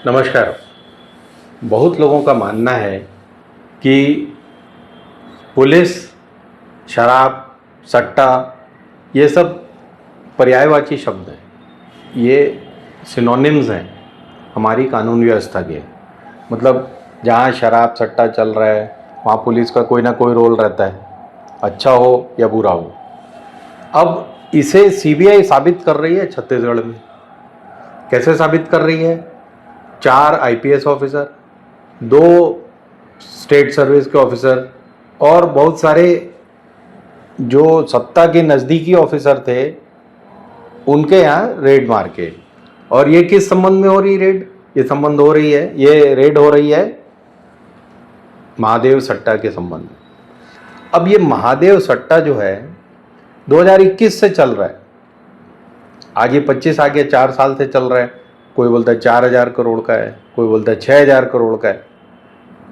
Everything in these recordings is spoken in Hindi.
नमस्कार। बहुत लोगों का मानना है कि पुलिस, शराब, सट्टा ये सब पर्यायवाची शब्द हैं। ये सिनोनिम्स हैं हमारी कानून व्यवस्था के। मतलब जहाँ शराब सट्टा चल रहा है वहाँ पुलिस का कोई ना कोई रोल रहता है, अच्छा हो या बुरा हो। अब इसे सीबीआई साबित कर रही है छत्तीसगढ़ में। कैसे साबित कर रही है? 4 आईपीएस ऑफिसर, 2 स्टेट सर्विस के ऑफिसर और बहुत सारे जो सत्ता के नज़दीकी ऑफिसर थे उनके यहाँ रेड मार के। और ये किस संबंध में हो रही रेड? ये रेड हो रही है महादेव सट्टा के संबंध में। अब ये महादेव सट्टा जो है 2021 से चल रहा है, आगे 25 आगे 4 साल से चल रहा है। कोई बोलता है 4,000 करोड़ का है, कोई बोलता है 6,000 करोड़ का है।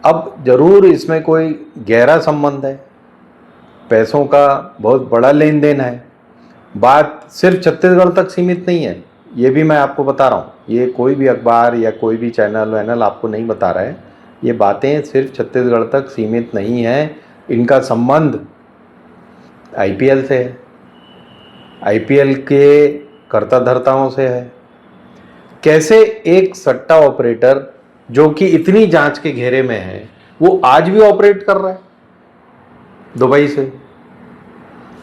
अब जरूर इसमें कोई गहरा संबंध है, पैसों का बहुत बड़ा लेन देन है। बात सिर्फ छत्तीसगढ़ तक सीमित नहीं है, ये भी मैं आपको बता रहा हूँ। ये कोई भी अखबार या कोई भी चैनल आपको नहीं बता रहा है। ये बातें सिर्फ छत्तीसगढ़ तक सीमित नहीं है। इनका संबंध आईपीएल से है, आईपीएल के कर्ता धर्ताओं से है। कैसे एक सट्टा ऑपरेटर जो कि इतनी जांच के घेरे में है वो आज भी ऑपरेट कर रहा है दुबई से।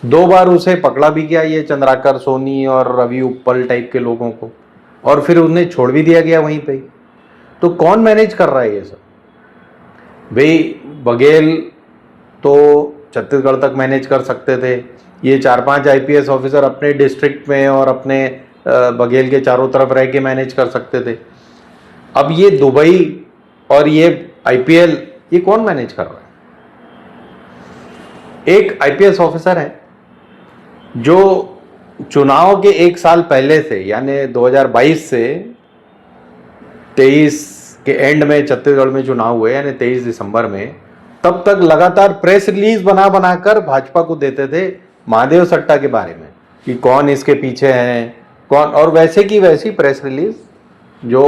2 बार उसे पकड़ा भी गया, ये चंद्राकर सोनी और रवि उप्पल टाइप के लोगों को, और फिर उन्हें छोड़ भी दिया गया वहीं पे। तो कौन मैनेज कर रहा है ये सब? भाई बघेल तो छत्तीसगढ़ तक मैनेज कर सकते थे, ये 4-5 आईपीएस ऑफिसर अपने डिस्ट्रिक्ट में और अपने बघेल के चारों तरफ रह के मैनेज कर सकते थे। अब ये दुबई और ये आईपीएल, ये कौन मैनेज कर रहा है? एक आईपीएस ऑफिसर है जो चुनाव के 1 साल पहले से, यानी 2022 से 23 के एंड में छत्तीसगढ़ में चुनाव हुए, यानी 23 दिसंबर में, तब तक लगातार प्रेस रिलीज बनाकर भाजपा को देते थे महादेव सट्टा के बारे में कि कौन इसके पीछे हैं, कौन। और वैसे की वैसी प्रेस रिलीज जो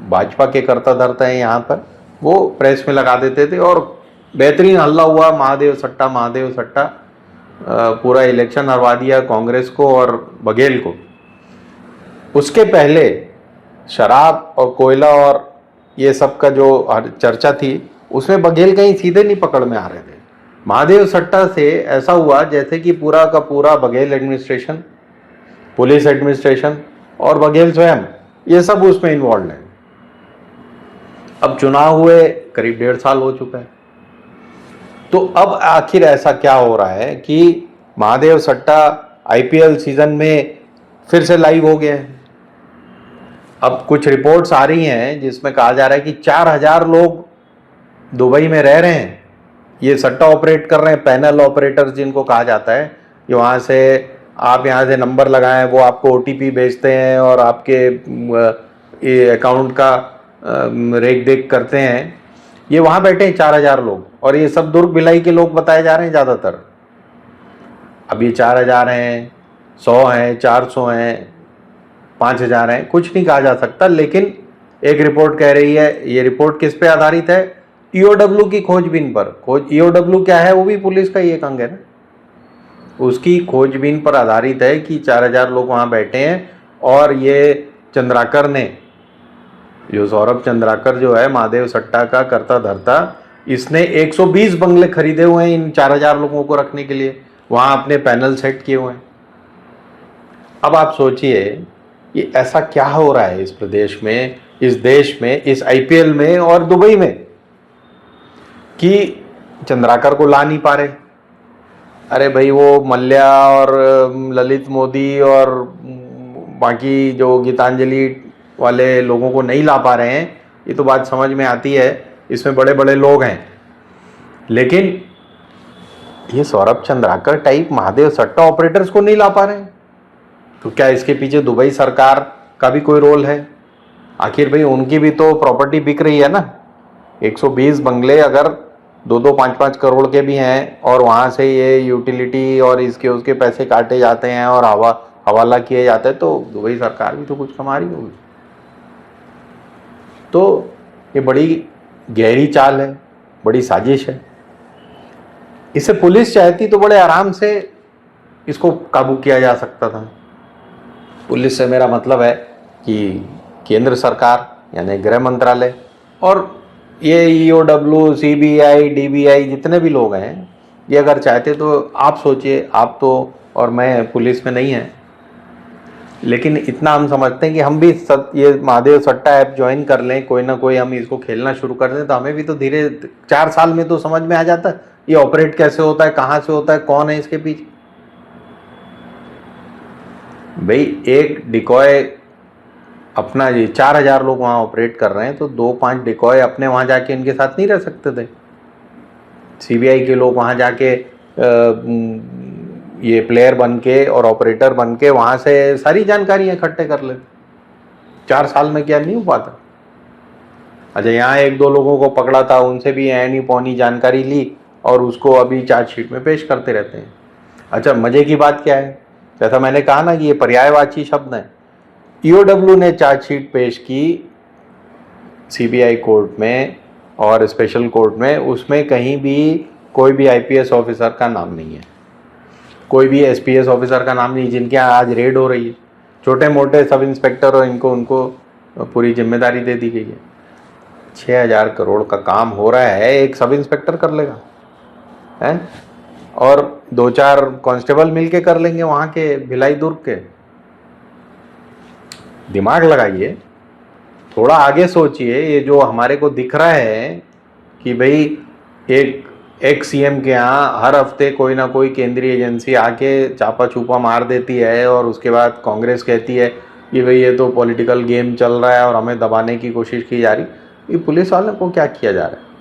भाजपा के कर्ता धर्ता हैं यहाँ पर, वो प्रेस में लगा देते थे और बेहतरीन हल्ला हुआ महादेव सट्टा महादेव सट्टा। पूरा इलेक्शन हरवा दिया कांग्रेस को और बघेल को। उसके पहले शराब और कोयला और ये सब का जो चर्चा थी उसमें बघेल कहीं सीधे नहीं पकड़ में आ रहे थे। महादेव सट्टा से ऐसा हुआ जैसे कि पूरा का पूरा बघेल एडमिनिस्ट्रेशन, पुलिस एडमिनिस्ट्रेशन और बघेल स्वयं, ये सब उसमें इन्वॉल्व है। अब चुनाव हुए करीब 1.5 साल हो चुका है। तो अब आखिर ऐसा क्या हो रहा है कि महादेव सट्टा आईपीएल सीजन में फिर से लाइव हो गया है। अब कुछ रिपोर्ट्स आ रही हैं जिसमें कहा जा रहा है कि 4,000 लोग दुबई में रह रहे हैं, ये सट्टा ऑपरेट कर रहे हैं। पैनल ऑपरेटर्स जिनको कहा जाता है, कि वहाँ से आप यहाँ से नंबर लगाएं, वो आपको ओटीपी भेजते हैं और आपके अकाउंट का रेख देख करते हैं। ये वहाँ बैठे हैं 4,000 लोग, और ये सब दुर्ग भिलाई के लोग बताए जा रहे हैं ज़्यादातर। अब ये 4,000 हैं, 100 हैं, 400 हैं, 5,000 हैं, कुछ नहीं कहा जा सकता। लेकिन एक रिपोर्ट कह रही है, ये रिपोर्ट किस पे आधारित है? ईओडब्ल्यू की खोजबीन पर। ईओडब्ल्यू क्या है? वो भी पुलिस का ही एक अंग है ना। उसकी खोजबीन पर आधारित है कि 4,000 लोग वहाँ बैठे हैं। और ये चंद्राकर ने, जो सौरभ चंद्राकर जो है महादेव सट्टा का कर्ता धर्ता, इसने 120 बंगले खरीदे हुए हैं इन 4,000 लोगों को रखने के लिए, वहाँ अपने पैनल सेट किए हुए हैं। अब आप सोचिए ये ऐसा क्या हो रहा है इस प्रदेश में, इस देश में, इस आईपीएल में और दुबई में, कि चंद्राकर को ला नहीं पा रहे। अरे भाई वो मल्ल्या और ललित मोदी और बाकी जो गीतांजलि वाले लोगों को नहीं ला पा रहे हैं, ये तो बात समझ में आती है, इसमें बड़े बड़े लोग हैं। लेकिन ये सौरभ चंद्राकर टाइप महादेव सट्टा ऑपरेटर्स को नहीं ला पा रहे हैं, तो क्या इसके पीछे दुबई सरकार का भी कोई रोल है? आखिर भाई उनकी भी तो प्रॉपर्टी बिक रही है ना। 120 बंगले अगर 2-2, 5-5 करोड़ के भी हैं और वहाँ से ये यूटिलिटी और इसके उसके पैसे काटे जाते हैं और हवाला किए जाते हैं, तो दुबई सरकार भी तो कुछ कमा रही होगी। तो ये बड़ी गहरी चाल है, बड़ी साजिश है। इसे पुलिस चाहती तो बड़े आराम से इसको काबू किया जा सकता था। पुलिस से मेरा मतलब है कि केंद्र सरकार यानी गृह मंत्रालय और ये ईओडब्ल्यू, सीबीआई, डीबीआई जितने भी लोग हैं, ये अगर चाहते तो आप सोचिए, आप तो और मैं पुलिस में नहीं है, लेकिन इतना हम समझते हैं कि हम भी ये महादेव सट्टा ऐप ज्वाइन कर लें, कोई ना कोई हम इसको खेलना शुरू कर दें, तो हमें भी तो धीरे 4 साल में तो समझ में आ जाता है ये ऑपरेट कैसे होता है, कहाँ से होता है, कौन है इसके पीछे। भाई एक डिकॉय अपना, ये 4000 लोग वहाँ ऑपरेट कर रहे हैं, तो 2-5 डिकॉय अपने वहाँ जाके इनके साथ नहीं रह सकते थे? सीबीआई के लोग वहाँ जाके ये प्लेयर बन के और ऑपरेटर बन के वहाँ से सारी जानकारियाँ इकट्ठे कर लेते। 4 साल में क्या नहीं हो पाता? अच्छा, यहाँ 1-2 लोगों को पकड़ा था, उनसे भी ऐनी पौनी जानकारी ली और उसको अभी चार्जशीट में पेश करते रहते हैं। अच्छा, मजे की बात क्या है, जैसा मैंने कहा ना कि ये पर्यायवाची शब्द है। ईओडब्ल्यू ने चार्जशीट पेश की सीबीआई कोर्ट में और स्पेशल कोर्ट में, उसमें कहीं भी कोई भी आईपीएस ऑफिसर का नाम नहीं है, कोई भी एसपीएस ऑफिसर का नाम नहीं, जिनके यहाँ आज रेड हो रही है। छोटे मोटे सब इंस्पेक्टर और उनको पूरी जिम्मेदारी दे दी गई है। 6000 करोड़ का काम हो रहा है, एक सब इंस्पेक्टर कर लेगा है, और 2-4 कांस्टेबल मिलके कर लेंगे वहाँ के भिलाई दुर्ग के। दिमाग लगाइए, थोड़ा आगे सोचिए। ये जो हमारे को दिख रहा है कि भाई एक सीएम के यहाँ हर हफ्ते कोई ना कोई केंद्रीय एजेंसी आके चापा छुपा मार देती है और उसके बाद कांग्रेस कहती है कि भाई ये तो पॉलिटिकल गेम चल रहा है और हमें दबाने की कोशिश की जा रही। ये पुलिस वालों को क्या किया जा रहा है?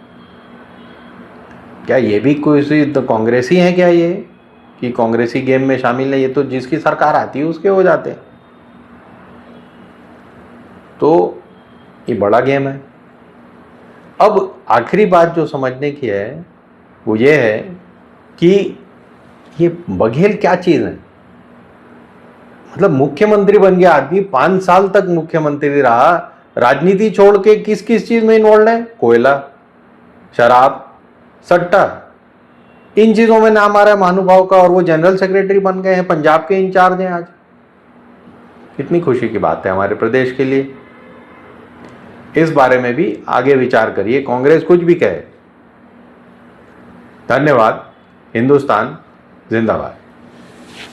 क्या ये भी कोई तो कांग्रेसी है क्या ये, कि कांग्रेसी गेम में शामिल है? ये तो जिसकी सरकार आती है उसके हो जाते हैं। तो ये बड़ा गेम है। अब आखिरी बात जो समझने की है वो ये है कि ये बघेल क्या चीज है। मतलब मुख्यमंत्री बन गया आदमी, 5 साल तक मुख्यमंत्री रहा, राजनीति छोड़ के किस किस चीज में इन्वॉल्व है? कोयला, शराब, सट्टा, इन चीजों में नाम आ रहा है महानुभाव का, और वो जनरल सेक्रेटरी बन गए हैं, पंजाब के इंचार्ज हैं आज। कितनी खुशी की बात है हमारे प्रदेश के लिए। इस बारे में भी आगे विचार करिए, कांग्रेस कुछ भी कहे। धन्यवाद। हिंदुस्तान जिंदाबाद।